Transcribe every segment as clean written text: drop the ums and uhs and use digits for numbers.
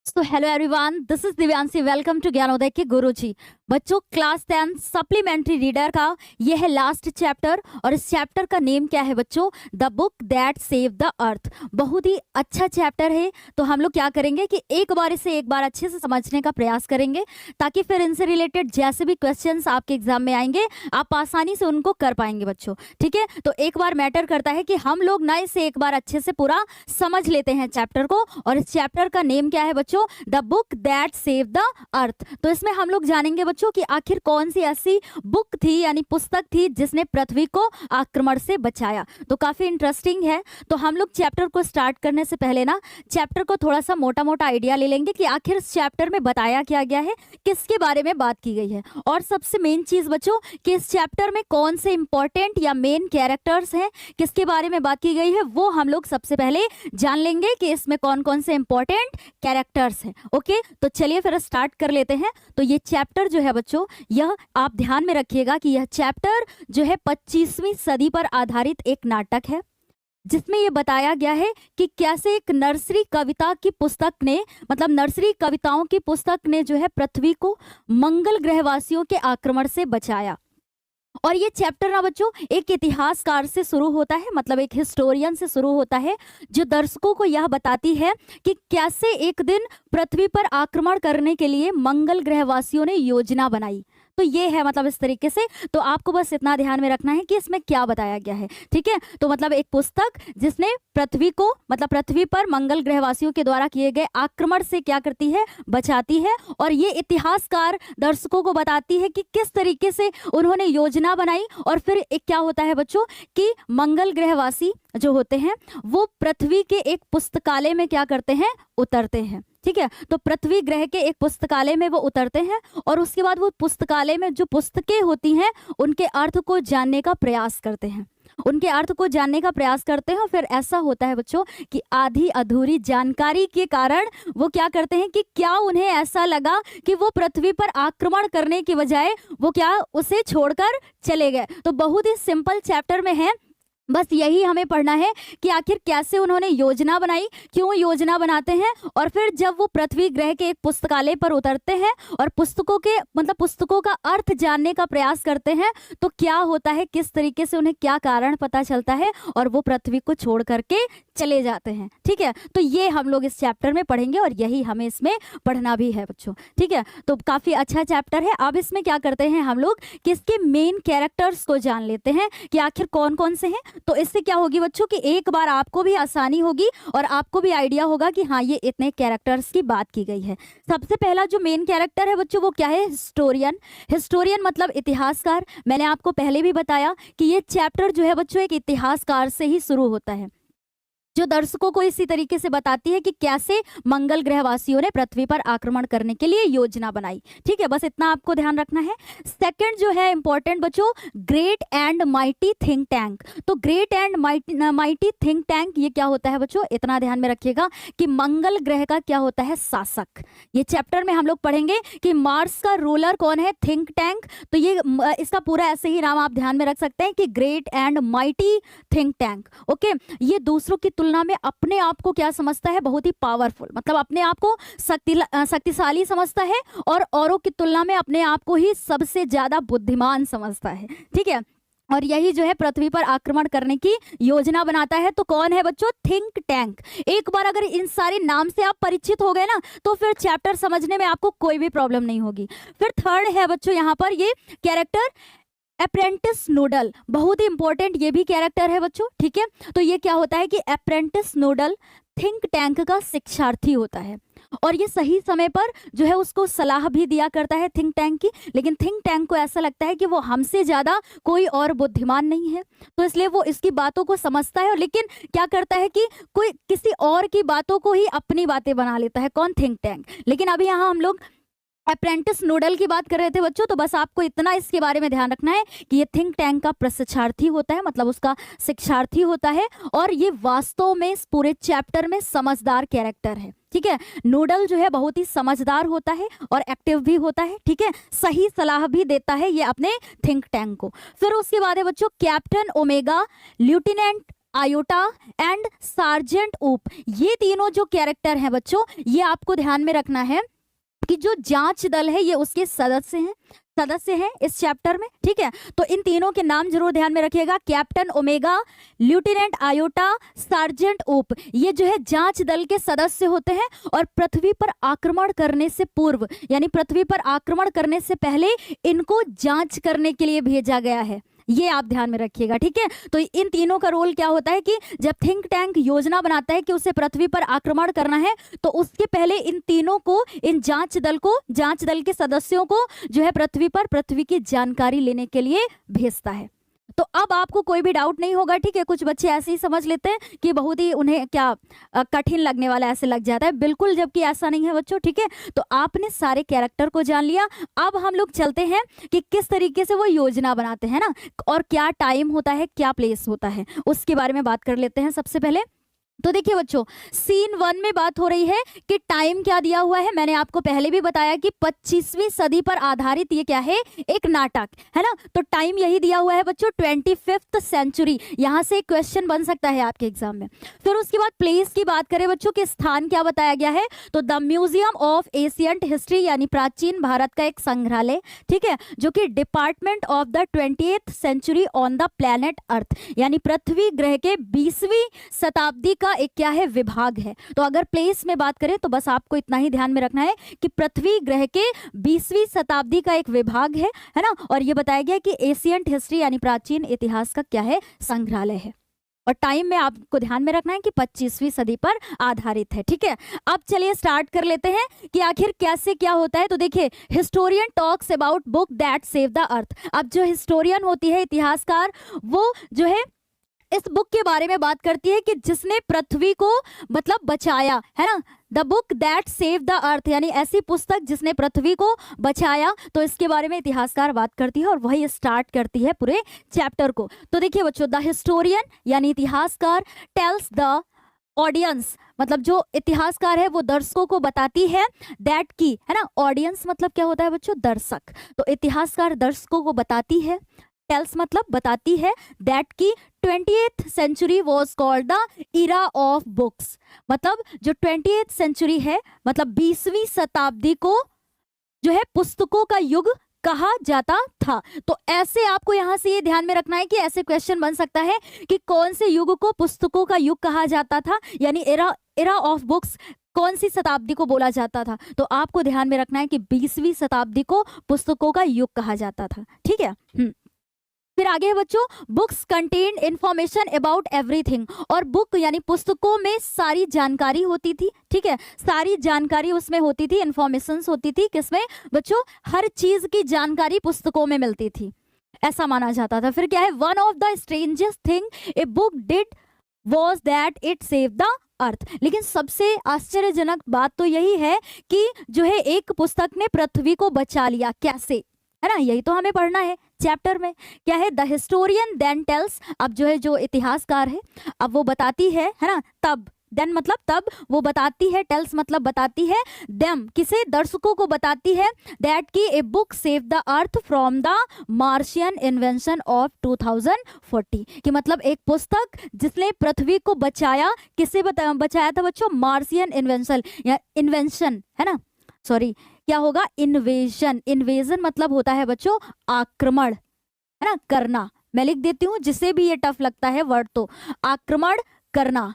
So hello everyone, this is Divyanshi. Welcome to Gyanodaya के गुरुजी। बच्चों, class 10 supplementary reader का ये है लास्ट चैप्टर और इस चैप्टर का नेम क्या है बच्चों? The book that save the earth. बहुत ही अच्छा चैप्टर है। तो हम लोग क्या करेंगे कि एक बार इसे एक बार अच्छे से समझने का प्रयास करेंगे ताकि फिर इनसे रिलेटेड जैसे भी क्वेश्चंस आपके एग्जाम में आएंगे आप आसानी से उनको कर पाएंगे बच्चों। ठीक है, तो एक बार मैटर करता है कि हम लोग ना इसे एक बार अच्छे से पूरा समझ लेते हैं चैप्टर को। और इस चैप्टर का नेम क्या है बच्चों? The book that save the earth. तो इसमें हम लोग जानेंगे बच्चों कि आखिर कौन सी ऐसी बुक थी यानी पुस्तक थी जिसने पृथ्वी को आक्रमण से बचाया। तो काफी इंटरेस्टिंग है। तो हम लोग चैप्टर को स्टार्ट करने से पहले ना चैप्टर को थोड़ा सा मोटा मोटा आइडिया ले लेंगे कि आखिर इस चैप्टर में बताया क्या गया है, किसके बारे में बात की गई है। और सबसे मेन चीज बच्चों कि इस चैप्टर में कौन से इंपॉर्टेंट या मेन कैरेक्टर्स हैं, किसके बारे में बात की गई है, वो हम लोग सबसे पहले जान लेंगे कि इसमें कौन कौन से इंपॉर्टेंट कैरेक्टर्स हैं। ओके, तो चलिए फिर स्टार्ट कर लेते हैं। तो ये चैप्टर जो है बच्चों, यह आप ध्यान में रखिएगा कि यह चैप्टर जो है 25वीं सदी पर आधारित एक नाटक है जिसमें ये बताया गया है कि कैसे एक नर्सरी कविता की पुस्तक ने मतलब नर्सरी कविताओं की पुस्तक ने जो है पृथ्वी को मंगल ग्रहवासियों के आक्रमण से बचाया। और ये चैप्टर ना बच्चों एक इतिहासकार से शुरू होता है, मतलब एक हिस्टोरियन से शुरू होता है जो दर्शकों को यह बताती है कि कैसे एक दिन पृथ्वी पर आक्रमण करने के लिए मंगल ग्रहवासियों ने योजना बनाई। तो ये है मतलब इस तरीके से। तो आपको बस इतना ध्यान में रखना है कि इसमें क्या बताया गया है। ठीक है, तो मतलब एक पुस्तक जिसने पृथ्वी को मतलब पृथ्वी पर मंगल ग्रहवासियों के द्वारा किए गए आक्रमण से क्या करती है, बचाती है। और ये इतिहासकार दर्शकों को बताती है कि किस तरीके से उन्होंने योजना बनाई। और फिर एक क्या होता है बच्चों कि मंगल ग्रहवासी जो होते हैं वो पृथ्वी के एक पुस्तकालय में क्या करते हैं, उतरते हैं। ठीक है, तो पृथ्वी ग्रह के एक पुस्तकालय में वो उतरते हैं और उसके बाद वो पुस्तकालय में जो पुस्तकें होती हैं उनके अर्थ को जानने का प्रयास करते हैं, उनके अर्थ को जानने का प्रयास करते हैं। और फिर ऐसा होता है बच्चों कि आधी अधूरी जानकारी के कारण वो क्या करते हैं कि क्या उन्हें ऐसा लगा कि वो पृथ्वी पर आक्रमण करने की बजाय वो क्या उसे छोड़कर चले गए। तो बहुत ही सिंपल चैप्टर में है, बस यही हमें पढ़ना है कि आखिर कैसे उन्होंने योजना बनाई, क्यों योजना बनाते हैं। और फिर जब वो पृथ्वी ग्रह के एक पुस्तकालय पर उतरते हैं और पुस्तकों के मतलब पुस्तकों का अर्थ जानने का प्रयास करते हैं तो क्या होता है, किस तरीके से उन्हें क्या कारण पता चलता है और वो पृथ्वी को छोड़ करके चले जाते हैं। ठीक है, तो ये हम लोग इस चैप्टर में पढ़ेंगे और यही हमें इसमें पढ़ना भी है बच्चों। ठीक है, तो काफी अच्छा चैप्टर है। अब इसमें क्या करते हैं हम लोग कि इसके मेन कैरेक्टर्स को जान लेते हैं कि आखिर कौन कौन से हैं। तो इससे क्या होगी बच्चों कि एक बार आपको भी आसानी होगी और आपको भी आइडिया होगा कि हाँ ये इतने कैरेक्टर्स की बात की गई है। सबसे पहला जो मेन कैरेक्टर है बच्चों वो क्या है, हिस्टोरियन। हिस्टोरियन मतलब इतिहासकार। मैंने आपको पहले भी बताया कि ये चैप्टर जो है बच्चों एक इतिहासकार से ही शुरू होता है जो दर्शकों को इसी तरीके से बताती है कि कैसे मंगल ग्रहवासियों ने पृथ्वी पर आक्रमण करने के लिए योजना बनाई। ठीक है, बस इतना आपको ध्यान रखना है। सेकंड जो है इंपॉर्टेंट बच्चों, great and mighty think tank. तो great and mighty think tank ये क्या होता है बच्चों, इतना ध्यान में रखिएगा कि मंगल ग्रह का क्या होता है, शासक। ये चैप्टर में हम लोग पढ़ेंगे कि मार्स का रूलर कौन है, थिंक टैंक। तो ये इसका पूरा ऐसे ही नाम आप ध्यान में रख सकते हैं कि great and mighty think tank. Okay, ये दूसरों की तुलना में अपने आप को क्या समझता है, बहुत ही पावरफुल, मतलब अपने आप को शक्तिशाली समझता है और औरों की तुलना में अपने आप को ही सबसे ज्यादा बुद्धिमान समझता है। ठीक है, और यही जो है पृथ्वी पर आक्रमण करने की योजना बनाता है। तो कौन है बच्चों, थिंक टैंक। एक बार अगर इन सारे नाम से आप परिचित हो गए ना तो फिर चैप्टर समझने में आपको कोई भी प्रॉब्लम नहीं होगी। फिर थर्ड है बच्चों यहाँ पर ये कैरेक्टर अप्रेंटिस नोडल। बहुत ही इंपॉर्टेंट ये भी कैरेक्टर है बच्चों। ठीक है, तो ये क्या होता है कि अप्रेंटिस नोडल थिंक टैंक का शिक्षार्थी होता है और ये सही समय पर जो है उसको सलाह भी दिया करता है थिंक टैंक की। लेकिन थिंक टैंक को ऐसा लगता है कि वो हमसे ज्यादा कोई और बुद्धिमान नहीं है, तो इसलिए वो इसकी बातों को समझता है। और लेकिन क्या करता है कि कोई किसी और की बातों को ही अपनी बातें बना लेता है, कौन, थिंक टैंक। लेकिन अभी यहाँ हम लोग अप्रेंटिस नोडल की बात कर रहे थे बच्चों, तो बस आपको इतना इसके बारे में ध्यान रखना है कि ये थिंक टैंक का प्रशिक्षार्थी होता है, मतलब उसका शिक्षार्थी होता है। और ये वास्तव में इस पूरे चैप्टर में समझदार कैरेक्टर है। ठीक है, नोडल जो है बहुत ही समझदार होता है और एक्टिव भी होता है। ठीक है, सही सलाह भी देता है ये अपने थिंक टैंक को। फिर उसके बाद है बच्चों captain omega, lieutenant iota and sergeant ऊप, ये तीनों जो कैरेक्टर हैं बच्चों, ये आपको ध्यान में रखना है कि जो जांच दल है ये उसके सदस्य हैं इस चैप्टर में, ठीक है। तो इन तीनों के नाम जरूर ध्यान में रखिएगा, captain omega, lieutenant iota, sergeant ऊप, ये जो है जांच दल के सदस्य होते हैं और पृथ्वी पर आक्रमण करने से पूर्व यानी पृथ्वी पर आक्रमण करने से पहले इनको जांच करने के लिए भेजा गया है, ये आप ध्यान में रखिएगा, ठीक है। तो इन तीनों का रोल क्या होता है कि जब थिंक टैंक योजना बनाता है कि उसे पृथ्वी पर आक्रमण करना है, तो उसके पहले इन तीनों को, इन जांच दल के सदस्यों को जो है पृथ्वी की जानकारी लेने के लिए भेजता है। तो अब आपको कोई भी डाउट नहीं होगा, ठीक है। कुछ बच्चे ऐसे ही समझ लेते हैं कि बहुत ही उन्हें क्या कठिन लगने वाला ऐसे लग जाता है, बिल्कुल जबकि ऐसा नहीं है बच्चों, ठीक है। तो आपने सारे कैरेक्टर को जान लिया, अब हम लोग चलते हैं कि किस तरीके से वो योजना बनाते हैं ना, और क्या टाइम होता है, क्या प्लेस होता है, उसके बारे में बात कर लेते हैं सबसे पहले। तो देखिए बच्चों, सीन 1 में बात हो रही है कि टाइम क्या दिया हुआ है, मैंने आपको पहले भी बताया कि 25वीं सदी पर आधारित ये क्या है, एक नाटक है ना। तो टाइम यही दिया हुआ है बच्चों, 25th सेंचुरी, यहां से एक क्वेश्चन बन सकता है आपके एग्जाम में। फिर उसके बाद प्लेस की बात करें बच्चों कि स्थान क्या बताया गया है, तो the museum of ancient history यानी प्राचीन भारत का एक संग्रहालय, ठीक है, जो कि department of the 20th century on the planet earth यानी पृथ्वी ग्रह के 20वीं शताब्दी का एक क्या है, विभाग है। तो अगर प्लेस में बात करें तो बस आपको इतना ही ध्यान में रखना है कि पृथ्वी ग्रह के 20वीं शताब्दी का एक विभाग है ना। और ये बताया गया कि एशियंट हिस्ट्री यानी प्राचीन इतिहास का क्या है, संग्रहालय है। और टाइम में आपको ध्यान में रखना है कि 25वीं सदी पर आधारित है, ठीक है। अब चलिए स्टार्ट कर लेते हैं कि आखिर कैसे क्या होता है। तो देखिए, historian talks about book that save the earth. अब जो हिस्टोरियन होती है, इतिहासकार, वो जो है इस बुक के बारे में बात करती है कि जिसने पृथ्वी को मतलब बचाया है ना, the book that save the earth यानी ऐसी पुस्तक जिसने पृथ्वी को बचाया। तो इसके बारे में इतिहासकार बात करती है और वही स्टार्ट करती है पूरे चैप्टर को। तो देखिए बच्चों, द हिस्टोरियन यानी इतिहासकार टेल्स द ऑडियंस, मतलब जो इतिहासकार है वो दर्शकों को बताती है, दैट की है ना, ऑडियंस मतलब क्या होता है बच्चों, दर्शक। तो इतिहासकार दर्शकों को बताती है, टेल्स मतलब बताती है, दैट की 20th century was called the era of books, मतलब जो 20th सेंचुरी है मतलब 20वीं शताब्दी को जो है पुस्तकों का युग कहा जाता था। तो ऐसे आपको यहां से ये ध्यान में रखना है कि ऐसे क्वेश्चन बन सकता है कि कौन से युग को पुस्तकों का युग कहा जाता था, यानी इरा ऑफ बुक्स कौन सी शताब्दी को बोला जाता था। तो आपको ध्यान में रखना है कि 20वीं शताब्दी को पुस्तकों का युग कहा जाता था, ठीक है। फिर आगे है बच्चों, books contain information about everything, और बुक यानी पुस्तकों में सारी जानकारी होती थी, ठीक है, सारी जानकारी उसमें होती थी, इंफॉर्मेशंस होती थी, किसमें बच्चों, हर चीज की जानकारी पुस्तकों में मिलती थी, ऐसा माना जाता था। फिर क्या है, one of the strangest thing a book did was that it save the earth, लेकिन सबसे आश्चर्यजनक बात तो यही है कि जो है एक पुस्तक ने पृथ्वी को बचा लिया, कैसे, है ना, यही तो हमें पढ़ना है चैप्टर में। क्या है, द हिस्टोरियन देन टेल्स, अब जो है जो इतिहासकार है अब वो बताती है ना, तब, देन मतलब तब वो बताती है, टेल्स मतलब बताती है, देम किसे, दर्शकों को बताती है, दैट की a book save the earth from the Martian invention of 2040, कि मतलब एक पुस्तक जिसने पृथ्वी को बचाया, किसे बचाया था बच्चों, मार्शियन इन्वेंशन या इन्वेंशन है ना, सॉरी क्या होगा, इन्वेजन, इन्वेजन मतलब होता है बच्चों आक्रमण, है ना, करना। मैं लिख देती हूँ, जिसे भी ये टफ लगता है वर्ड, तो आक्रमण करना,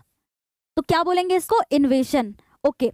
तो क्या बोलेंगे इसको, इन्वेशन, ओके।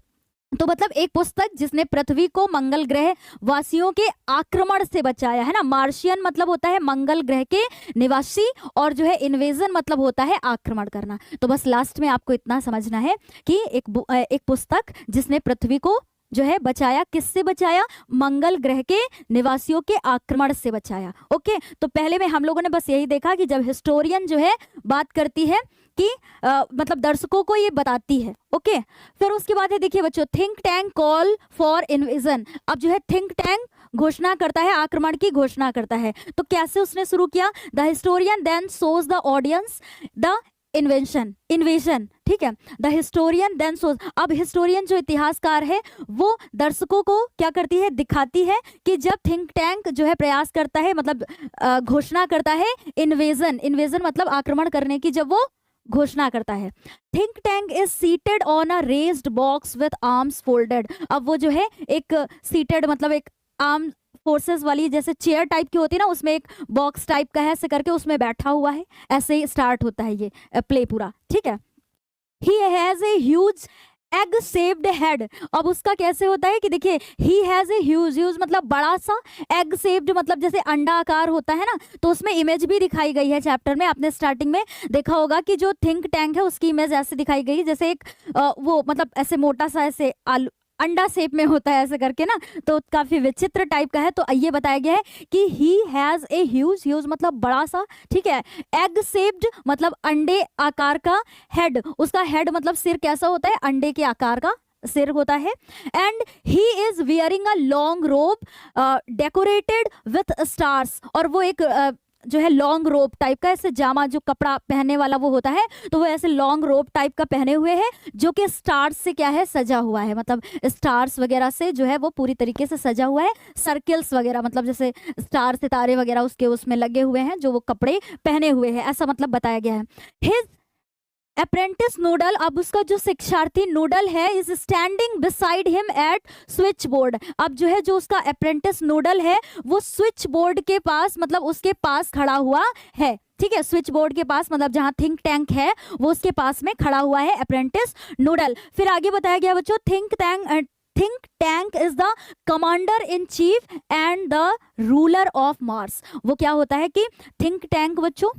तो मतलब एक पुस्तक जिसने पृथ्वी को मंगल ग्रह वासियों के आक्रमण से बचाया, है ना, मार्शियन मतलब होता है मंगल ग्रह के निवासी, और जो है इन्वेजन मतलब होता है आक्रमण करना। तो बस लास्ट में आपको इतना समझना है कि एक पुस्तक जिसने पृथ्वी को जो है बचाया, किससे बचाया, मंगल ग्रह के निवासियों के आक्रमण से बचाया, ओके। तो पहले में हम लोगों ने बस यही देखा कि जब हिस्टोरियन जो है बात करती है कि मतलब दर्शकों को ये बताती है, ओके। फिर उसके बाद है देखिए बच्चों, think tank call for invasion, अब जो है थिंक टैंक घोषणा करता है, आक्रमण की घोषणा करता है। तो कैसे उसने शुरू किया, the historian then shows the audience the invasion, ठीक है, द हिस्टोरियन देन शोज, अब हिस्टोरियन जो इतिहासकार है वो दर्शकों को क्या करती है, दिखाती है कि जब थिंक टैंक जो है प्रयास करता है, मतलब घोषणा करता है इन्वेजन मतलब आक्रमण करने की, जब वो घोषणा करता है। Think tank is seated on a raised box with arms folded. अब वो जो है एक सीटेड मतलब एक आर्म फोर्सेस वाली जैसे चेयर टाइप की होती है ना, उसमें एक बॉक्स टाइप का है ऐसे करके उसमें बैठा हुआ है। ऐसे ही स्टार्ट होता है ये प्ले पूरा, ठीक है। He has a huge egg shaped head. अब उसका कैसे होता है कि देखिए he has a huge, huge मतलब बड़ा सा, एग शेप्ड मतलब जैसे अंडा आकार होता है ना, तो उसमें इमेज भी दिखाई गई है चैप्टर में। आपने स्टार्टिंग में देखा होगा कि जो थिंक टैंक है उसकी इमेज ऐसे दिखाई गई जैसे एक वो मतलब ऐसे मोटा सा ऐसे आलू अंडा शेप में होता है ऐसे करके ना, तो काफी विचित्र टाइप का है। तो ये बताया गया है कि he has a huge, huge मतलब बड़ा सा, ठीक है। एग शेप्ड मतलब अंडे आकार का, हेड उसका हेड मतलब सिर कैसा होता है, अंडे के आकार का सिर होता है। And he is wearing a long रोब डेकोरेटेड विथ स्टार्स, और वो एक जो है लॉन्ग रोब टाइप का ऐसे जामा जो कपड़ा पहनने वाला वो होता है, तो वो ऐसे लॉन्ग रोब टाइप का पहने हुए है जो कि स्टार्स से क्या है सजा हुआ है, मतलब स्टार्स वगैरह से जो है वो पूरी तरीके से सजा हुआ है। सर्किल्स वगैरह मतलब जैसे स्टार सितारे वगैरह उसके उसमें लगे हुए हैं जो वो कपड़े पहने हुए हैं, ऐसा मतलब बताया गया है। हिज अप्रेंटिस नूडल, अब उसका जो शिक्षार्थी नूडल है, is standing beside him at switch board. अब जो है जो उसका अप्रेंटिस नूडल है वो स्विच बोर्ड के पास मतलब उसके पास खड़ा हुआ है, ठीक है। स्विच बोर्ड के पास मतलब जहां थिंक टैंक है वो उसके पास में खड़ा हुआ है अप्रेंटिस नूडल। फिर आगे बताया गया बच्चों think tank is the commander in cheap and the ruler of Mars. वो क्या होता है कि थिंक टैंक बच्चों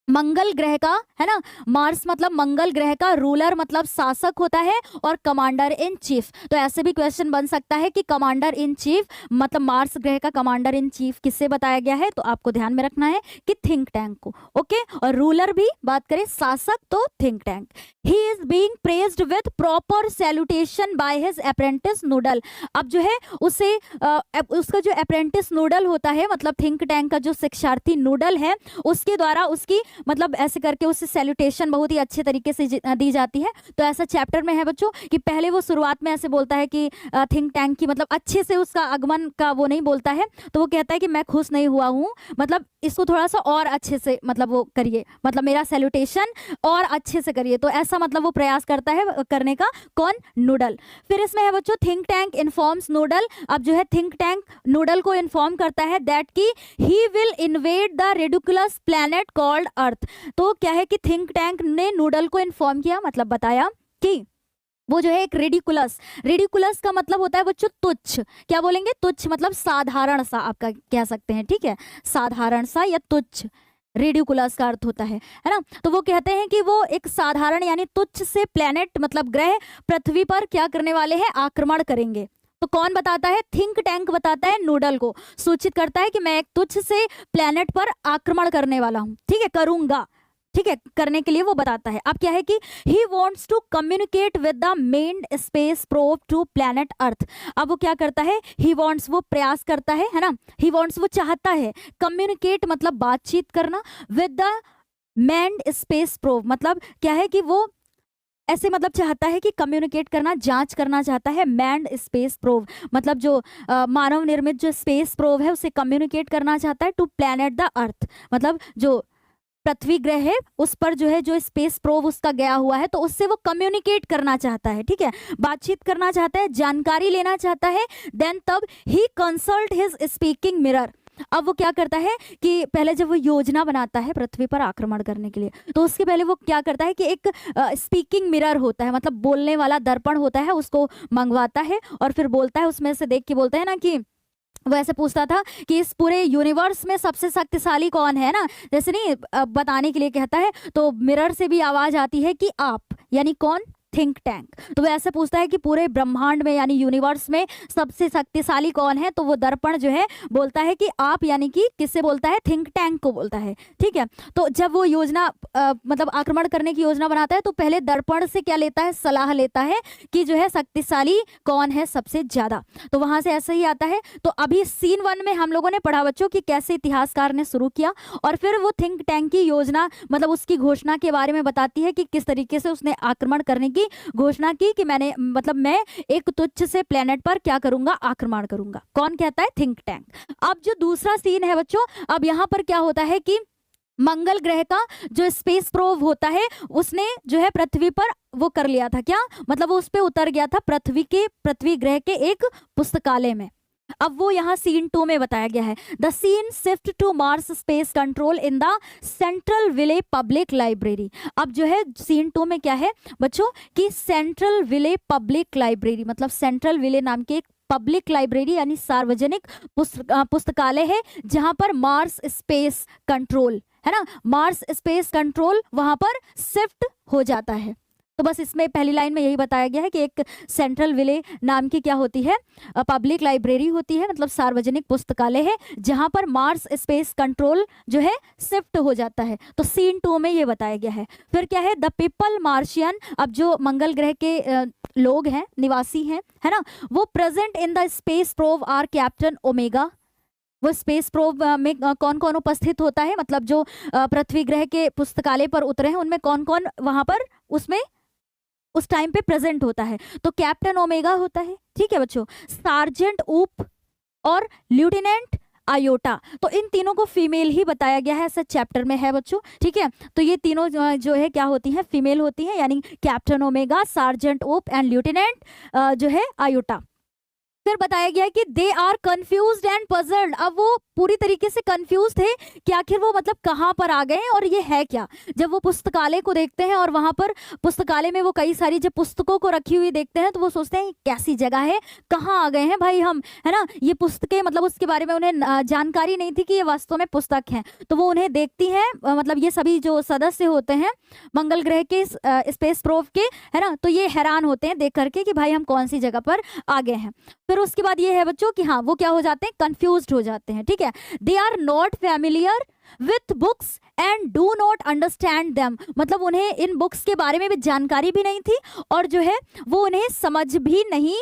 मंगल ग्रह का है ना, मार्स मतलब मंगल ग्रह का रूलर मतलब शासक होता है और कमांडर इन चीफ। तो ऐसे भी क्वेश्चन बन सकता है कि कमांडर इन चीफ मतलब मार्स ग्रह का कमांडर इन चीफ किससे बताया गया है, तो आपको ध्यान में रखना है कि थिंक टैंक को, ओके। और रूलर भी बात करें शासक तो think tank. He is being praised with proper salutation by his apprentice noodle. अब जो है उसे उसका जो अप्रेंटिस नूडल होता है मतलब थिंक टैंक का जो शिक्षार्थी नूडल है उसके द्वारा उसकी मतलब ऐसे करके उससे सैल्यूटेशन बहुत ही अच्छे तरीके से दी जाती है। तो ऐसा चैप्टर में है बच्चों कि पहले वो शुरुआत में ऐसे बोलता है कि थिंक टैंक की मतलब अच्छे से उसका आगमन का वो नहीं बोलता है, तो वो कहता है कि मैं खुश नहीं हुआ हूँ, मतलब इसको थोड़ा सा और अच्छे से मतलब वो करिए, मतलब मेरा सैल्यूटेशन और अच्छे से करिए। तो ऐसा मतलब वो प्रयास करता है करने का, कौन, नूडल। फिर इसमें है बच्चों थिंक टैंक इन्फॉर्म्स नूडल। अब जो है थिंक टैंक नूडल को इन्फॉर्म करता है दैट की he will invade the ridiculous planet called अर्थ। तो क्या है कि थिंक टैंक ने नूडल को इन्फॉर्म किया मतलब बताया कि वो जो है एक रेडिकुलस, रेडिकुलस का मतलब होता है बच्चों तुच्छ, क्या बोलेंगे, तुच्छ मतलब साधारण सा आपका कह सकते हैं, ठीक है, साधारण सा या तुच्छ रेडिकुलस का अर्थ होता है ना। तो वो कहते हैं कि वो एक साधारण यानी तुच्छ से प्लेनेट मतलब ग्रह पृथ्वी पर क्या करने वाले हैं, आक्रमण करेंगे। तो कौन बताता है, थिंक टैंक बताता है नूडल को, सूचित करता है कि मैं एक तुच्छ से प्लेनेट पर आक्रमण करने वाला हूं, ठीक है, करूंगा, ठीक है, करने के लिए वो बताता है। अब क्या है कि he wants to communicate with the manned space probe to planet earth. अब वो क्या करता है, ही वॉन्ट्स वो प्रयास करता है ना, ही वॉन्ट्स वो चाहता है, कम्युनिकेट मतलब बातचीत करना, with the manned space probe मतलब क्या है कि वो ऐसे मतलब चाहता है कि कम्युनिकेट करना, जांच करना चाहता है। मैंड स्पेस प्रोब मतलब जो मानव निर्मित जो स्पेस प्रोब है उसे कम्युनिकेट करना चाहता है टू प्लैनेट द अर्थ, मतलब जो पृथ्वी ग्रह है उस पर जो है जो स्पेस प्रोब उसका गया हुआ है तो उससे वो कम्युनिकेट करना चाहता है, ठीक है, बातचीत करना चाहता है, जानकारी लेना चाहता है। देन तब ही कंसल्ट हिज स्पीकिंग मिरर। अब वो क्या करता है कि पहले जब वो योजना बनाता है पृथ्वी पर आक्रमण करने के लिए, तो उसके पहले वो क्या करता है कि एक स्पीकिंग मिरर होता है मतलब बोलने वाला दर्पण होता है, उसको मंगवाता है और फिर बोलता है, उसमें से देख के बोलता है ना कि वो ऐसे पूछता था कि इस पूरे यूनिवर्स में सबसे शक्तिशाली कौन है ना, जैसे नहीं बताने के लिए कहता है, तो मिरर से भी आवाज आती है कि आप, यानी कौन, थिंक टैंक। तो वो ऐसे पूछता है कि पूरे ब्रह्मांड में यानी यूनिवर्स में सबसे शक्तिशाली कौन है, तो वो दर्पण जो है बोलता है कि आप, यानी कि किससे बोलता है, थिंक टैंक को बोलता है, ठीक है। तो जब वो योजना मतलब आक्रमण करने की योजना बनाता है तो पहले दर्पण से क्या लेता है, सलाह लेता है कि जो है शक्तिशाली कौन है सबसे ज्यादा। तो वहां से ऐसे ही आता है। तो अभी सीन 1 में हम लोगों ने पढ़ा बच्चों कि कैसे इतिहासकार ने शुरू किया और फिर वो थिंक टैंक की योजना मतलब उसकी घोषणा के बारे में बताती है कि किस तरीके से उसने आक्रमण करने की घोषणा की कि मैंने मतलब मैं एक तुच्छ से प्लेनेट पर क्या करूंगा, आक्रमण करूंगा। कौन कहता है, थिंक टैंक। अब जो दूसरा सीन है बच्चों, अब यहां पर क्या होता है कि मंगल ग्रह का जो स्पेस प्रोब होता है उसने जो है पृथ्वी पर वो कर लिया था, क्या मतलब वो उस पे उतर गया था पृथ्वी ग्रह के एक पुस्तकालय में। अब वो यहाँ सीन 2 में बताया गया है, the scene shift to Mars space control in the Centerville public library. अब जो है सीन 2 में क्या है बच्चों कि सेंट्रल विले पब्लिक लाइब्रेरी, मतलब सेंट्रल विले नाम के एक पब्लिक लाइब्रेरी यानी सार्वजनिक पुस्तकालय है जहां पर मार्स स्पेस कंट्रोल है ना, मार्स स्पेस कंट्रोल वहां पर शिफ्ट हो जाता है। तो बस इसमें पहली लाइन में यही बताया गया है कि एक सेंट्रल विले नाम की क्या होती है, पब्लिक लाइब्रेरी होती है, मतलब सार्वजनिक पुस्तकालय है जहां पर मार्स स्पेस कंट्रोल जो है शिफ्ट हो जाता है। तो सीन 2 में ये बताया गया है। फिर क्या है, द पीपल मार्शियन, अब जो मंगल ग्रह के लोग हैं, निवासी हैं, है ना, वो present in the space probe are Captain Omega. वो स्पेस प्रोब में कौन कौन उपस्थित होता है, मतलब जो पृथ्वी ग्रह के पुस्तकालय पर उतरे हैं उनमें कौन कौन वहां पर उसमें उस टाइम पे प्रेजेंट होता है, तो कैप्टन ओमेगा होता है, ठीक है बच्चों, सार्जेंट ऊप और ल्यूटेनेंट आयोटा। तो इन तीनों को फीमेल ही बताया गया है, ऐसा चैप्टर में है बच्चों, ठीक है। तो ये तीनों जो है क्या होती हैं, फीमेल होती हैं, यानी Captain Omega, sergeant Oop and lieutenant जो है आयोटा। फिर बताया गया कि they are confused and puzzled. अब वो पूरी तरीके से कंफ्यूज थे कि आखिर वो मतलब कहाँ पर आ गए हैं और ये है क्या। जब वो पुस्तकालय को देखते हैं और वहां पर पुस्तकालय में वो कई सारी जब पुस्तकों को रखी हुई देखते हैं तो वो सोचते हैं कैसी जगह है, कहाँ आ गए हैं भाई हम, है ना। ये पुस्तकें मतलब उसके बारे में उन्हें जानकारी नहीं थी कि ये वास्तव में पुस्तक है। तो वो उन्हें देखती हैं, मतलब ये सभी जो सदस्य होते हैं मंगल ग्रह के स्पेस प्रोब के, है ना, तो ये हैरान होते हैं देख करके कि भाई हम कौन सी जगह पर आ गए हैं। फिर उसके बाद ये है बच्चों कि हाँ वो क्या हो जाते हैं, कंफ्यूज्ड हो जाते हैं, ठीक है। They are not familiar with books and do not understand them, मतलब उन्हें इन बुक्स के बारे में भी जानकारी भी नहीं थी और जो है वो उन्हें समझ भी नहीं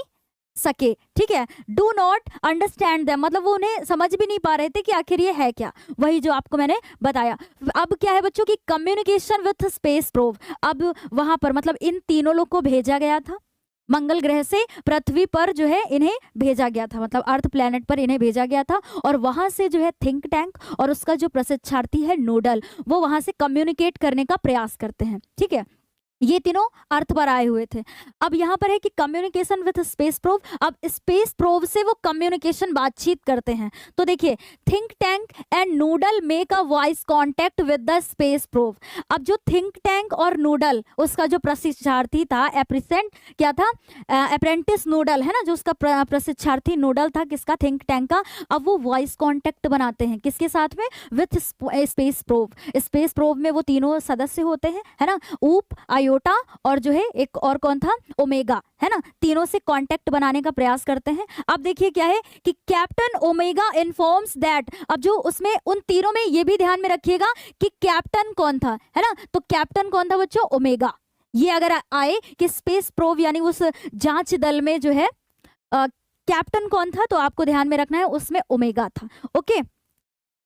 सके, ठीक है। डू नॉट अंडरस्टैंड देम, मतलब वो उन्हें समझ भी नहीं पा रहे थे कि आखिर ये है क्या, वही जो आपको मैंने बताया। अब क्या है बच्चों की कम्युनिकेशन विथ स्पेस प्रोब। अब वहां पर मतलब इन तीनों लोग को भेजा गया था मंगल ग्रह से पृथ्वी पर जो है इन्हें भेजा गया था, मतलब अर्थ प्लेनेट पर इन्हें भेजा गया था और वहां से जो है थिंक टैंक और उसका जो प्रशिक्षार्थी है नोडल, वो वहां से कम्युनिकेट करने का प्रयास करते हैं, ठीक है। ये तीनों अर्थ पर आए हुए थे। अब यहाँ पर है कि कम्युनिकेशन विथ स्पेस प्रोब। अब स्पेस प्रोब से वो कम्युनिकेशन बातचीत करते हैं। तो देखिए think tank and noodle make a voice contact with the space probe. अब जो थिंक टैंक और नूडल, उसका जो प्रशिक्षार्थी था, एप्रिसेंट क्या था, अप्रेंटिस नूडल है ना, जो उसका प्रशिक्षार्थी नूडल था किसका, थिंक टैंक का। अब वो वॉइस कॉन्टेक्ट बनाते हैं किसके साथ में, with space probe. Space probe में वो तीनों सदस्य होते हैं, है ना, ऊप, आयोटा और जो है एक और कौन था, ओमेगा, है ना। तीनों से कांटेक्ट बनाने का प्रयास करते हैं। अब देखिए क्या है कि कैप्टन ओमेगा इन्फॉर्म्स दैट। अब जो उसमें उन तीनों में ये भी ध्यान में रखिएगा कि कैप्टन कौन था, है ना। तो कैप्टन कौन था बच्चों, ओमेगा। ये अगर आए कि स्पेस प्रोब यानी उस जांच दल में जो है कैप्टन कौन था, तो आपको ध्यान में रखना है उसमें ओमेगा था, ओके।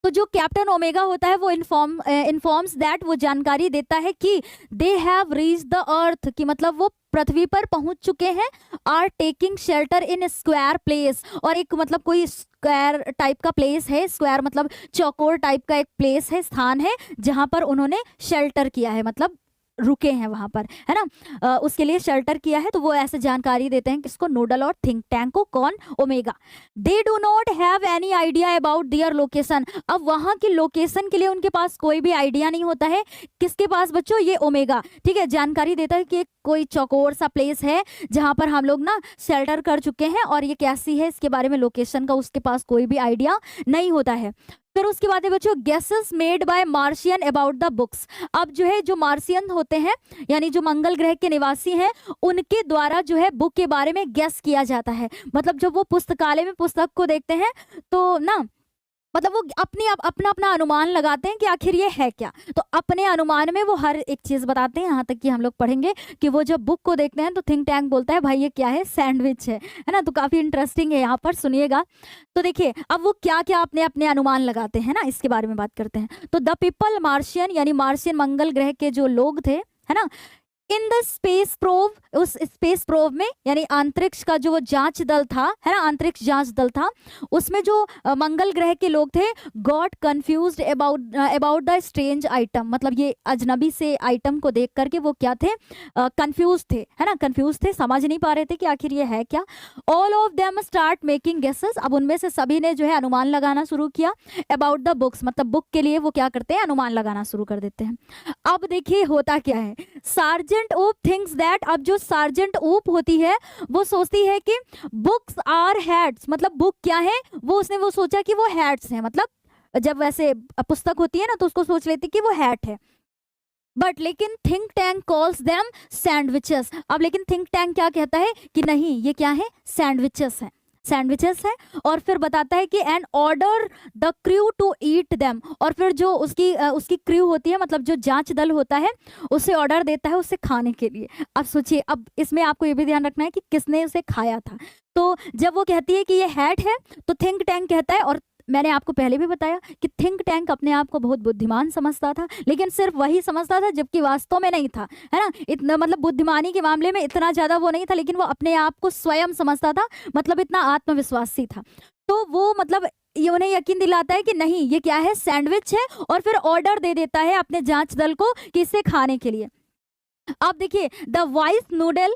तो जो कैप्टन ओमेगा होता है वो इन्फॉर्म्स दैट, वो जानकारी देता है कि they have reached the earth, कि मतलब वो पृथ्वी पर पहुंच चुके हैं। Are taking shelter in square place, और एक मतलब कोई स्क्वायर टाइप का प्लेस है, स्क्वायर मतलब चौकोर टाइप का एक प्लेस है, स्थान है जहां पर उन्होंने शेल्टर किया है, मतलब रुके हैं वहां पर, है ना, उसके लिए शेल्टर किया है। तो वो ऐसे जानकारी देते हैं किसको, नोडल और थिंक टैंक को, कौन, omega. They do not have any idea about their location. अब वहां की लोकेशन के लिए उनके पास कोई भी आइडिया नहीं होता है। किसके पास बच्चों, ये ओमेगा, ठीक है, जानकारी देता है कि कोई चौकोर सा प्लेस है जहां पर हम लोग ना शेल्टर कर चुके हैं और ये कैसी है इसके बारे में लोकेशन का उसके पास कोई भी आइडिया नहीं होता है। फिर उसके बाद है बच्चों guesses made by Martian about the books. अब जो है जो मार्शियन होते हैं यानी जो मंगल ग्रह के निवासी हैं, उनके द्वारा जो है बुक के बारे में गेस किया जाता है। मतलब जब वो पुस्तकालय में पुस्तक को देखते हैं तो ना, मतलब वो अपना अपना अनुमान लगाते हैं कि आखिर ये है क्या। तो अपने अनुमान में वो हर एक चीज बताते हैं, यहाँ तक कि हम लोग पढ़ेंगे कि वो जब बुक को देखते हैं तो थिंक टैंक बोलता है भाई ये क्या है, सैंडविच है ना। तो काफी इंटरेस्टिंग है, यहाँ पर सुनिएगा। तो देखिए अब वो क्या क्या अपने अपने अनुमान लगाते हैं ना, इसके बारे में बात करते हैं। तो द पीपल मार्शियन यानी मार्शियन मंगल ग्रह के जो लोग थे, है ना, इन द स्पेस प्रोब, उस स्पेस प्रोब में यानी अंतरिक्ष का जो वो जांच दल था, है ना, अंतरिक्ष जांच दल था, उसमें जो मंगल ग्रह के लोग थे, got confused about the strange item, मतलब ये अजनबी से आइटम को देख करके वो क्या थे, कंफ्यूज थे, है ना, कंफ्यूज थे, समझ नहीं पा रहे थे कि आखिर ये है क्या। All of them start making guesses, अब उनमें से सभी ने जो है अनुमान लगाना शुरू किया अबाउट द बुक्स, मतलब बुक के लिए वो क्या करते हैं, अनुमान लगाना शुरू कर देते हैं। अब देखिए होता क्या है, सार्जेंट ऊप थिंक्स दैट, अब जो सार्जेंट ऊप होती है वो सोचती है कि बुक्स आर हेड्स, मतलब बुक क्या है, उसने वो सोचा कि वो हेड्स हैं, मतलब जब वैसे पुस्तक होती है ना तो उसको सोच लेती कि वो हैट है। बट लेकिन think tank calls them sandwiches, अब लेकिन थिंक टैंक क्या कहता है कि नहीं ये क्या है, सैंडविचेस है, सैंडविचेस है। और फिर बताता है कि and order the crew to eat them, और फिर जो उसकी क्रू होती है, मतलब जो जांच दल होता है, उसे ऑर्डर देता है उसे खाने के लिए। अब सोचिए, अब इसमें आपको ये भी ध्यान रखना है कि किसने उसे खाया था। तो जब वो कहती है कि ये हैट है तो थिंक टैंक कहता है, और मैंने आपको पहले भी बताया कि थिंक टैंक अपने आप को बहुत बुद्धिमान समझता था, लेकिन सिर्फ वही समझता था जबकि वास्तव में नहीं था, है ना, इतना मतलब बुद्धिमानी के मामले में इतना ज्यादा वो नहीं था, लेकिन वो अपने आप को स्वयं समझता था, मतलब इतना आत्मविश्वासी था। तो वो मतलब ये उन्हें यकीन दिलाता है कि नहीं ये क्या है, सैंडविच है, और फिर ऑर्डर दे देता है अपने जांच दल को कि इसे खाने के लिए। अब देखिए द वाइस नूडल,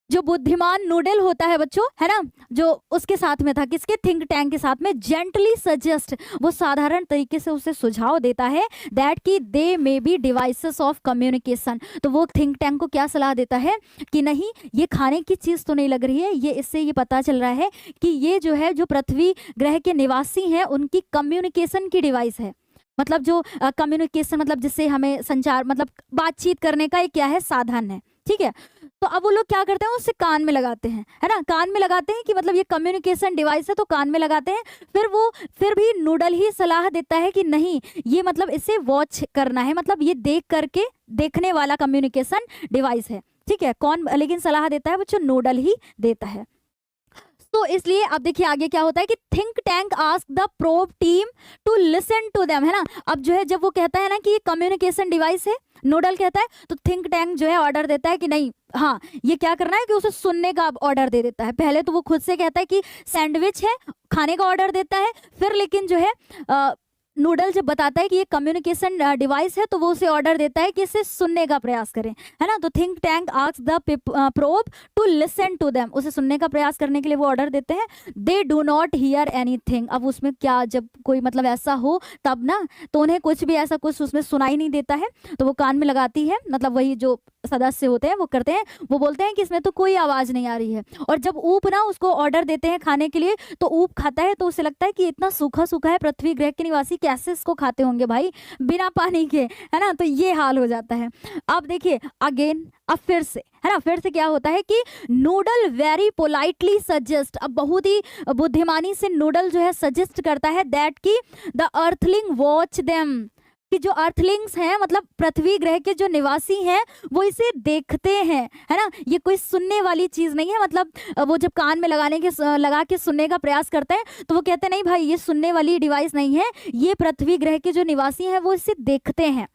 जो बुद्धिमान नूडल होता है बच्चों, है ना, जो उसके साथ में था, किसके, थिंक टैंक के साथ में, जेंटली सजेस्ट, वो साधारण तरीके से उसे सुझाव देता है दैट कि they may be devices of communication, तो वो थिंक टैंक को क्या सलाह देता है कि नहीं ये खाने की चीज़ तो नहीं लग रही है, ये इससे ये पता चल रहा है कि ये जो है जो पृथ्वी ग्रह के निवासी हैं उनकी कम्युनिकेशन की डिवाइस है, मतलब जो कम्युनिकेशन मतलब जिससे हमें संचार मतलब बातचीत करने का एक क्या है, साधन है, ठीक है। तो अब वो लोग क्या करते हैं, उससे कान में लगाते हैं, है ना, कान में लगाते हैं कि मतलब ये कम्युनिकेशन डिवाइस है तो कान में लगाते हैं। फिर भी नूडल ही सलाह देता है कि नहीं ये मतलब इसे वॉच करना है, मतलब ये देख करके देखने वाला कम्युनिकेशन डिवाइस है, ठीक है। कौन लेकिन सलाह देता है बच्चों, नूडल ही देता है। तो इसलिए अब देखिए आगे क्या होता है कि think tank ask the probe team to listen to them, है ना। अब जो है जब वो कहता है ना कि ये कम्युनिकेशन डिवाइस है, नूडल कहता है, तो थिंक टैंक जो है ऑर्डर देता है कि नहीं, हाँ ये क्या करना है कि उसे सुनने का ऑर्डर दे देता है। पहले तो वो खुद से कहता है कि सैंडविच है, खाने का ऑर्डर देता है, फिर लेकिन जो है नूडल जब बताता है कि ये कम्युनिकेशन डिवाइस है तो वो उसे ऑर्डर देता है कि इसे सुनने का प्रयास करें, है ना। तो think tank ask the probe to listen to them, उसे सुनने का प्रयास करने के लिए वो ऑर्डर देते हैं। They do not hear anything, अब उसमें क्या, जब कोई मतलब ऐसा हो तब ना, तो उन्हें कुछ भी ऐसा कुछ उसमें सुनाई नहीं देता है, तो वो कान में लगाती है, मतलब वही जो सदस्य होते हैं वो करते हैं, वो बोलते हैं कि इसमें तो कोई आवाज नहीं आ रही है। और जब ऊप ना उसको ऑर्डर देते हैं खाने के लिए, तो ऊप खाता है तो उसे लगता है कि इतना सूखा सूखा है, पृथ्वी ग्रह के निवासी कैसे इसको खाते होंगे भाई बिना पानी के, है ना। तो ये हाल हो जाता है। अब देखिए अगेन, अब फिर से, है ना, फिर से क्या होता है कि नूडल वेरी पोलाइटली सजेस्ट, अब बहुत ही बुद्धिमानी से नूडल जो है सजेस्ट करता है दैट की द अर्थलिंग वॉच देम, कि जो अर्थलिंग्स हैं मतलब पृथ्वी ग्रह के जो निवासी हैं वो इसे देखते हैं, है ना। ये कोई सुनने वाली चीज नहीं है, मतलब वो जब कान में लगा के सुनने का प्रयास करते हैं तो वो कहते हैं नहीं भाई ये सुनने वाली डिवाइस नहीं है, ये पृथ्वी ग्रह के जो निवासी हैं वो इसे देखते हैं।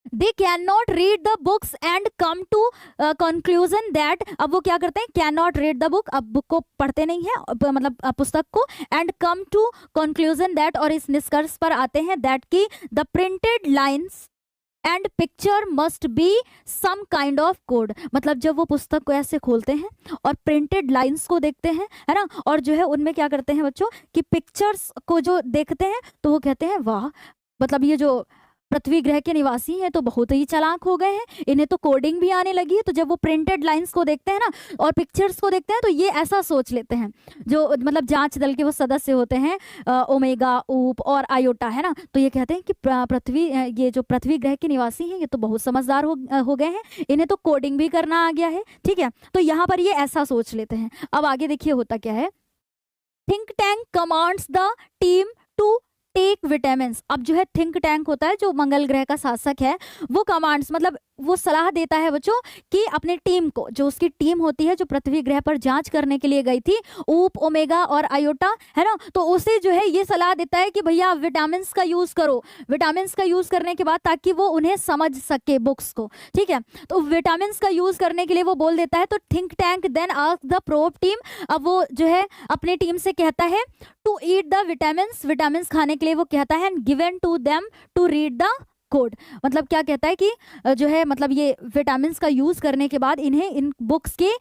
They can not read the books and come to conclusion that, अब वो क्या करते हैं, can not read the book, अब बुक को पढ़ते नहीं है मतलब पुस्तक को, and come to conclusion that, और इस निष्कर्ष पर आते हैं दैट की the printed lines and picture must be some kind of code, मतलब जब वो पुस्तक को ऐसे खोलते हैं और प्रिंटेड लाइंस को देखते हैं, है ना, और जो है उनमें क्या करते हैं बच्चों कि पिक्चर्स को जो देखते हैं तो वो कहते हैं वाह, मतलब ये जो पृथ्वी ग्रह के निवासी हैं तो बहुत ही चालाक हो गए हैं, इन्हें तो कोडिंग भी आने लगी है। तो जब वो प्रिंटेड लाइंस को देखते हैं ना और पिक्चर्स को देखते हैं तो ये ऐसा सोच लेते हैं, जो मतलब जांच दल के वो सदस्य होते हैं ओमेगा, ऊप और आयोटा, है ना, तो ये कहते हैं कि ये जो पृथ्वी ग्रह के निवासी हैं ये तो बहुत समझदार हो गए हैं, इन्हें तो कोडिंग भी करना आ गया है, ठीक है। तो यहाँ पर ये ऐसा सोच लेते हैं। अब आगे देखिए होता क्या है, think tank commands the team to take vitamins, अब जो है थिंक टैंक होता है जो मंगल ग्रह का शासक है, वो कमांड्स मतलब वो सलाह देता है बच्चों कि अपने टीम को, जो उसकी टीम होती है जो पृथ्वी ग्रह पर जांच करने के लिए गई थी, ऊप, ओमेगा और आयोटा, है ना, तो उसे जो है ये सलाह देता है कि भैया विटामिन का यूज करो, विटामिन का यूज करने के बाद ताकि वो उन्हें समझ सके बुक्स को, ठीक है। तो विटामिन का यूज करने के लिए वो बोल देता है। तो think tank then ask the probe team, अब वो जो है अपने टीम से कहता है टू ईट द विटामिन खाने के लिए वो कहता है, given to them to read the code. मतलब क्या कहता है कि जो है मतलब ये विटामिन का यूज करने के बाद इन्हें इन बुक्स के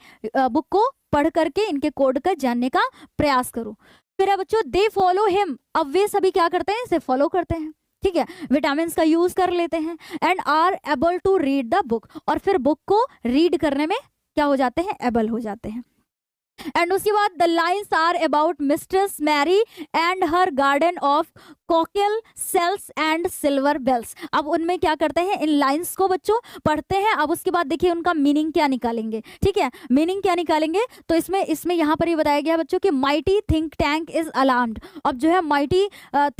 बुक को पढ़ करके इनके कोड का जानने का प्रयास करो। फिर है बच्चों दे फॉलो हिम, अब वे सभी क्या करते हैं, इसे फॉलो करते हैं, ठीक है, विटामिन का यूज कर लेते हैं and are able to read the book, और फिर बुक को रीड करने में क्या हो जाते हैं, एबल हो जाते हैं। एंड उसके बाद the lines are about mistress Mary and her garden of cockle shells and silver bells. अब उनमें क्या करते हैं, इन लाइन्स को बच्चों पढ़ते हैं। अब उसके बाद देखिए उनका मीनिंग क्या निकालेंगे, ठीक है, मीनिंग क्या निकालेंगे। तो इसमें यहाँ पर ये बताया गया बच्चों कि mighty think tank is alarmed. अब जो है माइटी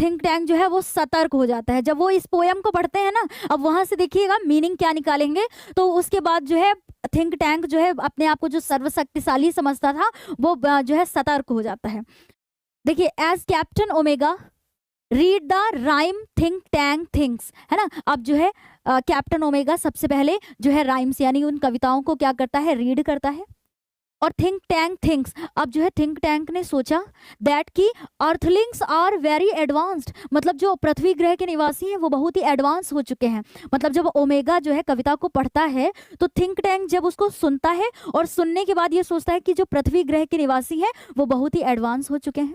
थिंक टैंक जो है वो सतर्क हो जाता है जब वो इस पोयम को पढ़ते हैं ना। अब वहां से देखिएगा मीनिंग क्या निकालेंगे। तो उसके बाद जो है थिंक टैंक जो है अपने आप को जो सर्वशक्तिशाली समझता था वो जो है सतर्क हो जाता है। देखिए as captain Omega read the rhyme think tank thinks, है ना। अब जो है कैप्टन ओमेगा सबसे पहले जो है राइम्स यानी उन कविताओं को क्या करता है, रीड करता है। और थिंक टैंक थिंक्स, अब जो है थिंक टैंक ने सोचा दैट कि अर्थलिंग्स आर वेरी एडवांस्ड, मतलब जो पृथ्वी ग्रह के निवासी हैं वो बहुत ही एडवांस हो चुके हैं। मतलब जब ओमेगा जो है कविता को पढ़ता है तो थिंक टैंक जब उसको सुनता है और सुनने के बाद ये सोचता है कि जो पृथ्वी ग्रह के निवासी हैं वो बहुत ही एडवांस हो चुके हैं।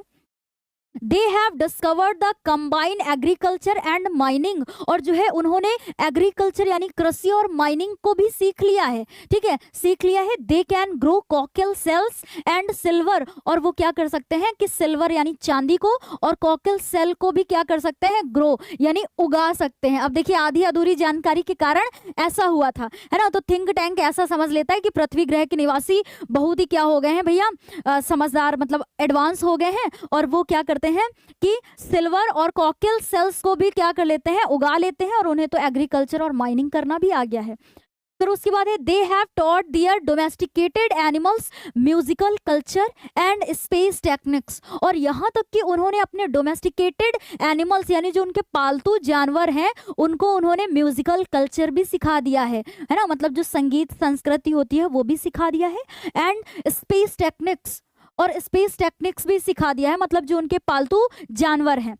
They have discovered the combine agriculture and mining, और जो है उन्होंने एग्रीकल्चर यानी कृषि और माइनिंग को भी सीख लिया है, ठीक है, सीख लिया है। They can grow cockle shells and silver, और वो क्या कर सकते हैं कि सिल्वर यानी चांदी को और कॉकल सेल को भी क्या कर सकते हैं, ग्रो यानी उगा सकते हैं। अब देखिए आधी अधूरी जानकारी के कारण ऐसा हुआ था, है ना। तो थिंक टैंक ऐसा समझ लेता है कि पृथ्वी ग्रह के निवासी बहुत ही क्या हो गए हैं भैया, समझदार, मतलब एडवांस हो गए हैं, और वो क्या करते हैं कि सिल्वर और कॉकल सेल्स को भी क्या कर लेते हैं, उगा लेते हैं, और उन्हें तो एग्रीकल्चर और माइनिंग करना भी आ गया है। फिर उसके बाद है they have taught their domesticated animals musical culture and space techniques, और यहाँ तक कि उन्होंने अपने डोमेस्टिकेटेड एनिमल्स यानी जो उनके पालतू जानवर हैं उनको उन्होंने म्यूजिकल कल्चर भी सिखा दिया है ना, मतलब जो संगीत संस्कृति होती है वो भी सिखा दिया है, एंड स्पेस टेक्निक्स, और स्पेस टेक्निक्स भी सिखा दिया है, मतलब जो उनके पालतू जानवर हैं,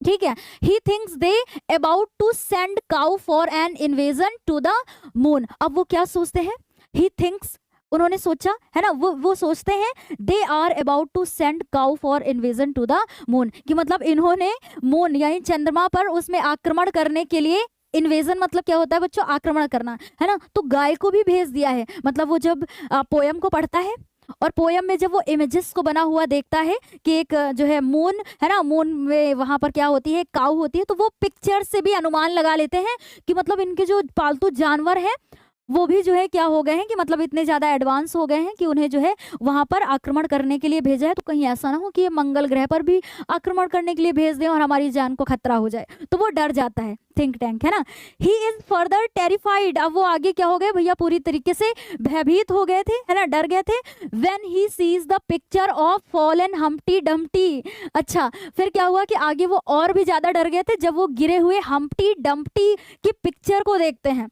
ठीक है। He thinks they about to send cow for an invasion to the moon. अब वो क्या सोचते हैं, ही थिंक्स उन्होंने सोचा है ना, वो सोचते हैं they are about to send cow for invasion to the moon, कि मतलब इन्होंने मून यानी चंद्रमा पर उसमें आक्रमण करने के लिए, इन्वेजन मतलब क्या होता है बच्चों, आक्रमण करना, है ना, तो गाय को भी भेज दिया है। मतलब वो जब पोयम को पढ़ता है और पोयम में जब वो इमेजेस को बना हुआ देखता है कि एक जो है मून है ना, मून में वहां पर क्या होती है, काऊ होती है, तो वो पिक्चर से भी अनुमान लगा लेते हैं कि मतलब इनके जो पालतू जानवर हैं वो भी जो है क्या हो गए हैं कि मतलब इतने ज़्यादा एडवांस हो गए हैं कि उन्हें जो है वहाँ पर आक्रमण करने के लिए भेजा है। तो कहीं ऐसा ना हो कि ये मंगल ग्रह पर भी आक्रमण करने के लिए भेज दें और हमारी जान को खतरा हो जाए, तो वो डर जाता है थिंक टैंक, है ना। ही इज फर्दर टेरिफाइड, अब वो आगे क्या हो गए भैया, पूरी तरीके से भयभीत हो गए थे, है ना, डर गए थे। When he sees the picture of fallen Humpty Dumpty, अच्छा फिर क्या हुआ कि आगे वो और भी ज़्यादा डर गए थे जब वो गिरे हुए हम्प्टी डम्प्टी की पिक्चर को देखते हैं।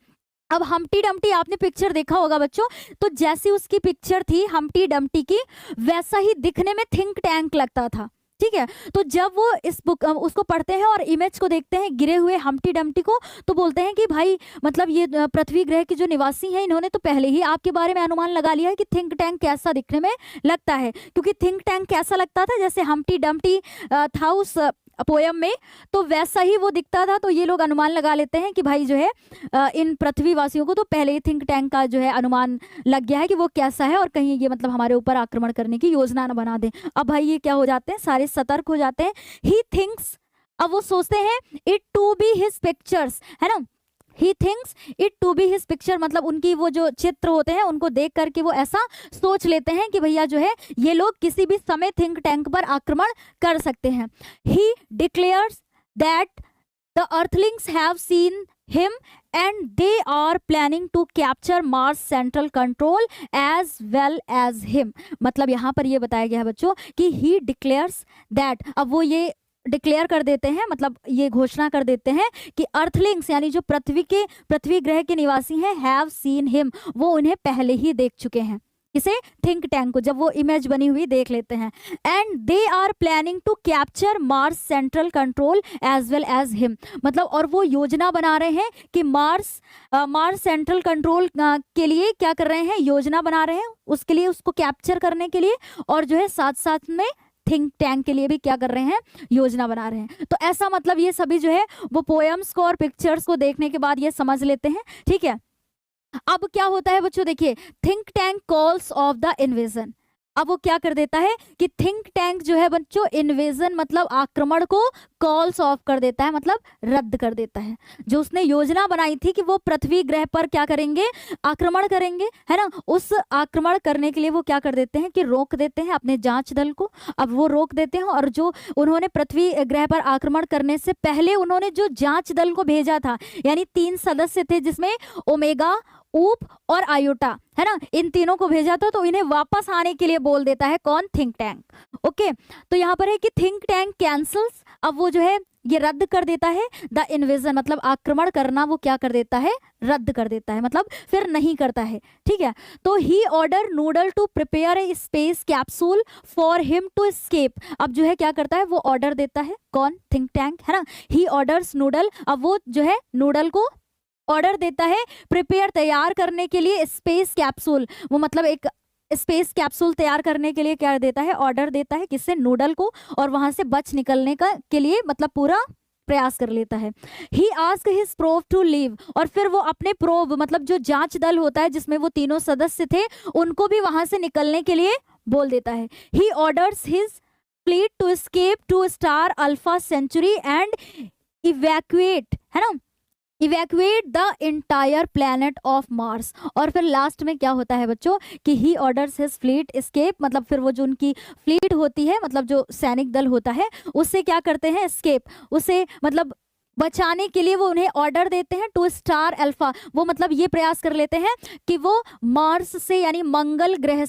अब हम्प्टी डम्प्टी आपने पिक्चर देखा होगा बच्चों, तो जैसी उसकी पिक्चर थी हम्प्टी डम्प्टी की वैसा ही दिखने में थिंक टैंक लगता था, ठीक है। तो जब वो इस बुक उसको पढ़ते हैं और इमेज को देखते हैं गिरे हुए हम्प्टी डम्प्टी को, तो बोलते हैं कि भाई मतलब ये पृथ्वी ग्रह के जो निवासी हैं इन्होंने तो पहले ही आपके बारे में अनुमान लगा लिया है कि थिंक टैंक कैसा दिखने में लगता है, क्योंकि थिंक टैंक कैसा लगता था जैसे हम्प्टी डम्प्टी था उस पोयम में, तो वैसा ही वो दिखता था। तो ये लोग अनुमान लगा लेते हैं कि भाई जो है इन पृथ्वीवासियों को तो पहले ही थिंक टैंक का जो है अनुमान लग गया है कि वो कैसा है और कहीं ये मतलब हमारे ऊपर आक्रमण करने की योजना न बना दें। अब भाई ये क्या हो जाते हैं, सारे सतर्क हो जाते हैं। ही थिंक्स, अब वो सोचते हैं it to be his pictures, है ना, he thinks it to be his picture, मतलब उनकी वो जो चित्र होते हैं उनको देख करके वो ऐसा सोच लेते हैं कि भैया जो है ये लोग किसी भी समय थिंक टैंक पर आक्रमण कर सकते हैं। He declares that the earthlings have seen him and they are planning to capture Mars central control as well as him। मतलब यहाँ पर ये बताया गया है बच्चों कि he declares that, अब वो ये डिक्लेयर कर देते हैं, मतलब ये घोषणा कर देते हैं कि अर्थलिंग्स यानी जो पृथ्वी ग्रह के निवासी हैं हैव सीन हिम, वो उन्हें पहले ही देख चुके हैं। इसे थिंक टैंक को जब वो इमेज बनी हुई देख लेते हैं। And they are planning to capture Mars central control as well as him, मतलब और वो योजना बना रहे हैं कि मार्स सेंट्रल कंट्रोल के लिए क्या कर रहे हैं, योजना बना रहे हैं उसके लिए, उसको कैप्चर करने के लिए, और जो है साथ साथ में थिंक टैंक के लिए भी क्या कर रहे हैं, योजना बना रहे हैं। तो ऐसा मतलब ये सभी जो है वो पोएम्स को और पिक्चर्स को देखने के बाद ये समझ लेते हैं। ठीक है, अब क्या होता है बच्चों, देखिए think tank calls of the invasion. अब वो क्या कर देता है कि थिंक टैंक जो है बच्चों इन्वेजन मतलब आक्रमण को कॉल्स ऑफ कर देता है, मतलब रद्द कर देता है। जो उसने योजना बनाई थी कि वो पृथ्वी ग्रह पर क्या करेंगे, आक्रमण करेंगे, है ना, उस आक्रमण करने के लिए वो क्या कर देते हैं कि रोक देते हैं अपने जांच दल को। अब वो रोक देते हैं, और जो उन्होंने पृथ्वी ग्रह पर आक्रमण करने से पहले उन्होंने जो जांच दल को भेजा था, यानी 3 सदस्य थे जिसमें ओमेगा, ऊप और आयोटा, है ना, इन तीनों को भेजा था, तो इन्हें वापस आने के लिए बोल देता है कौन, थिंक टैंक। ओके, तो यहाँ पर है कि थिंक टैंक कैंसल्स, अब वो जो है ये रद्द कर देता है द इन्वेजन, मतलब आक्रमण करना वो क्या कर देता है, रद्द कर देता है, मतलब फिर नहीं करता है। ठीक है, तो he order noodle to prepare a space capsule for him to escape. अब जो है क्या करता है, वो ऑर्डर देता है कौन, थिंक टैंक, है ना, ही ऑर्डर्स नूडल, अब वो जो है नूडल को ऑर्डर देता है प्रिपेयर तैयार करने के लिए स्पेस कैप्सूल, वो मतलब एक स्पेस कैप्सूल तैयार करने के लिए क्या देता है, ऑर्डर देता है किससे, नूडल को, और वहां से बच निकलने का के लिए मतलब पूरा प्रयास कर लेता है। He ask his probe to leave, और फिर वो अपने प्रोब मतलब जो जांच दल होता है जिसमें वो तीनों सदस्य थे उनको भी वहां से निकलने के लिए बोल देता है। He orders his fleet to escape to star alpha centauri and evacuate, है ना, evacuate the entire planet of Mars. और फिर लास्ट में क्या होता है बच्चों कि he orders his fleet escape, मतलब फिर वो जो उनकी फ्लीट होती है, मतलब जो सैनिक दल होता है, उससे क्या करते हैं, एस्केप, उसे मतलब बचाने के लिए वो उन्हें ऑर्डर देते हैं टू स्टार अल्फा, वो मतलब ये प्रयास कर लेते हैं कि वो मार्स से यानी मंगल ग्रह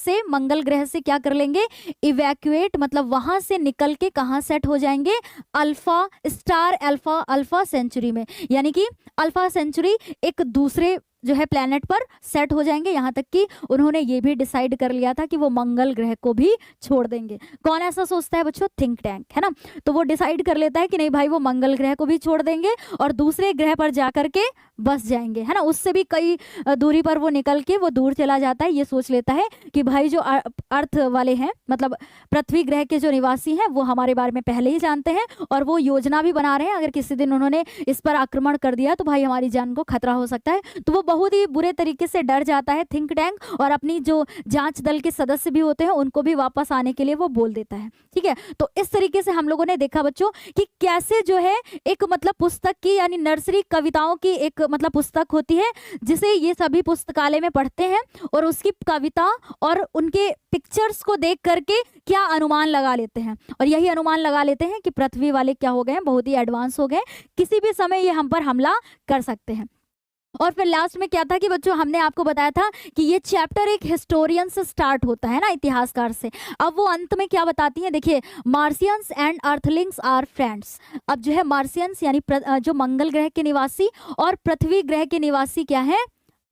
से क्या कर लेंगे, इवैक्यूएट, मतलब वहां से निकल के कहाँ सेट हो जाएंगे, अल्फा स्टार अल्फा सेंचुरी में, यानी कि अल्फा सेंचुरी एक दूसरे जो है प्लैनेट पर सेट हो जाएंगे। यहाँ तक कि उन्होंने ये भी डिसाइड कर लिया था कि वो मंगल ग्रह को भी छोड़ देंगे। कौन ऐसा सोचता है बच्चों, थिंक टैंक, है ना, तो वो डिसाइड कर लेता है कि नहीं भाई वो मंगल ग्रह को भी छोड़ देंगे और दूसरे ग्रह पर जाकर के बस जाएंगे, है ना, उससे भी कई दूरी पर वो निकल के वो दूर चला जाता है। ये सोच लेता है कि भाई जो अर्थ वाले हैं मतलब पृथ्वी ग्रह के जो निवासी हैं वो हमारे बारे में पहले ही जानते हैं और वो योजना भी बना रहे हैं, अगर किसी दिन उन्होंने इस पर आक्रमण कर दिया तो भाई हमारी जान को खतरा हो सकता है। तो वो बहुत ही बुरे तरीके से डर जाता है थिंक टैंक, और अपनी जो जांच दल के सदस्य भी होते हैं उनको भी वापस आने के लिए वो बोल देता है। ठीक है, तो इस तरीके से हम लोगों ने देखा बच्चों कि कैसे जो है एक मतलब पुस्तक की यानी नर्सरी कविताओं की एक मतलब पुस्तक होती है जिसे ये सभी पुस्तकालय में पढ़ते हैं और उसकी कविता और उनके पिक्चर्स को देख करके क्या अनुमान लगा लेते हैं, और यही अनुमान लगा लेते हैं कि पृथ्वी वाले क्या हो गए हैं, बहुत ही एडवांस हो गए, किसी भी समय ये हम पर हमला कर सकते हैं। और फिर लास्ट में क्या था कि बच्चों हमने आपको बताया था कि ये चैप्टर एक हिस्टोरियन से स्टार्ट होता है ना, इतिहासकार से। अब वो अंत में क्या बताती हैं, देखिए मार्सियंस एंड अर्थलिंग्स आर फ्रेंड्स। अब जो है मार्सियंस यानी जो मंगल ग्रह के निवासी और पृथ्वी ग्रह के निवासी क्या है,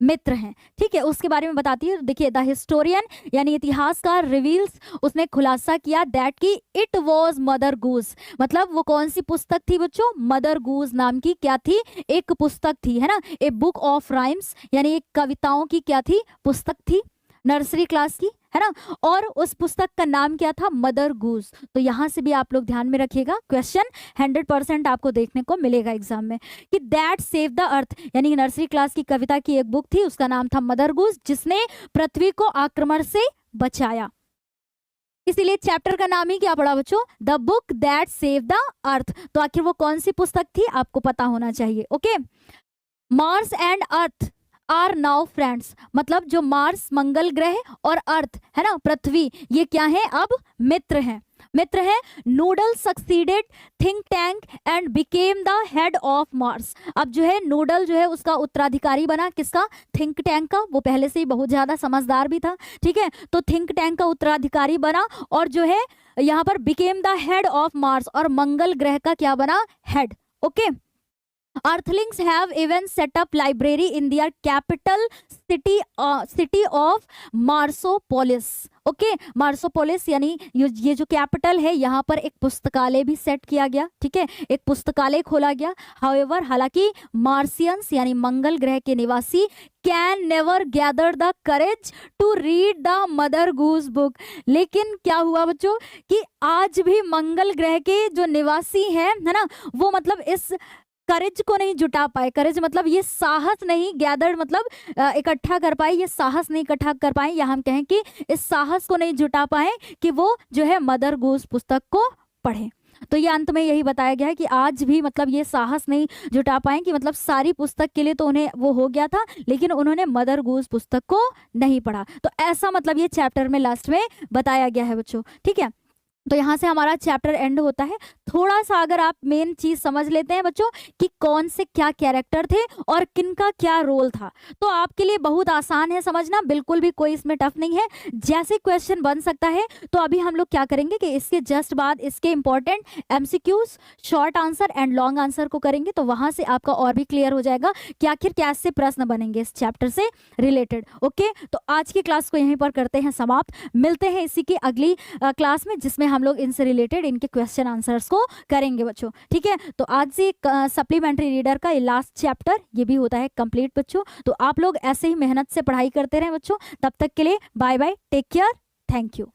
मित्र हैं। ठीक है, उसके बारे में बताती है। देखिए द हिस्टोरियन यानी इतिहासकार रिवील्स, उसने खुलासा किया दैट कि इट वाज मदर गूज, मतलब वो कौन सी पुस्तक थी बच्चों, मदर गूज नाम की क्या थी, एक पुस्तक थी, है ना, ए बुक ऑफ राइम्स यानी एक कविताओं की क्या थी, पुस्तक थी, नर्सरी क्लास की, है ना, और उस पुस्तक का नाम क्या था, मदर गूज। तो यहाँ से भी आप लोग ध्यान में रखिएगा, क्वेश्चन 100% आपको देखने को मिलेगा एग्जाम में कि दैट सेव द अर्थ यानी नर्सरी क्लास की कविता की एक बुक थी, उसका नाम था मदर गूज, जिसने पृथ्वी को आक्रमण से बचाया। इसीलिए चैप्टर का नाम ही क्या पड़ा बच्चों, the book that save the earth. तो आखिर वो कौन सी पुस्तक थी आपको पता होना चाहिए। Okay, Mars and earth, are now friends, मतलब जो मार्स मंगल ग्रह और अर्थ है ना पृथ्वी, ये क्या है अब मित्र हैं, मित्र है। Noodle succeeded think tank and became the head of Mars. अब जो है नूडल जो है उसका उत्तराधिकारी बना, किसका, थिंक टैंक का, वो पहले से ही बहुत ज्यादा समझदार भी था, ठीक है, तो थिंक टैंक का उत्तराधिकारी बना और जो है यहाँ पर became the head of Mars, और मंगल ग्रह का क्या बना, head, okay. Earthlings have even set up library in their capital city of Marsopolis. ओके, मार्सोपोलिस यानी ये जो कैपिटल है, यहाँ पर एक पुस्तकालय भी सेट किया गया, ठीक है, एक पुस्तकालय खोला गया। हाउएवर, हालांकि मार्सियंस यानी मंगल ग्रह के निवासी can never gather the courage to read the Mother Goose book. लेकिन क्या हुआ बच्चों कि आज भी मंगल ग्रह के जो निवासी हैं, है ना, वो मतलब इस करेज को नहीं जुटा पाए। करेज मतलब ये साहस नहीं, गैदर मतलब इकट्ठा कर पाए, ये साहस नहीं इकट्ठा कर पाए, या हम कहें कि इस साहस को नहीं जुटा पाए कि वो जो है मदर गूस पुस्तक को पढ़े। तो ये अंत में यही बताया गया है कि आज भी मतलब ये साहस नहीं जुटा पाए कि मतलब सारी पुस्तक के लिए तो उन्हें वो हो गया था, लेकिन उन्होंने मदर गूस पुस्तक को नहीं पढ़ा। तो ऐसा मतलब ये चैप्टर में लास्ट में बताया गया है बच्चों, ठीक है। तो यहाँ से हमारा चैप्टर एंड होता है। थोड़ा सा अगर आप मेन चीज समझ लेते हैं बच्चों कि कौन से क्या कैरेक्टर थे और किनका क्या रोल था, तो आपके लिए बहुत आसान है समझना, बिल्कुल भी कोई इसमें टफ नहीं है। जैसे क्वेश्चन बन सकता है, तो अभी हम लोग क्या करेंगे कि इसके जस्ट बाद इसके important MCQs, short answer and long answer को करेंगे, तो वहां से आपका और भी क्लियर हो जाएगा कि आखिर कैसे प्रश्न बनेंगे इस चैप्टर से रिलेटेड। ओके, तो आज की क्लास को यहीं पर करते हैं समाप्त। मिलते हैं इसी की अगली क्लास में, जिसमें हम लोग इनसे रिलेटेड इनके क्वेश्चन आंसर्स को करेंगे बच्चों, ठीक है। तो आज से सप्लीमेंट्री रीडर का ये लास्ट चैप्टर ये भी होता है कंप्लीट बच्चों। तो आप लोग ऐसे ही मेहनत से पढ़ाई करते रहें बच्चों। तब तक के लिए bye bye, take care, thank you.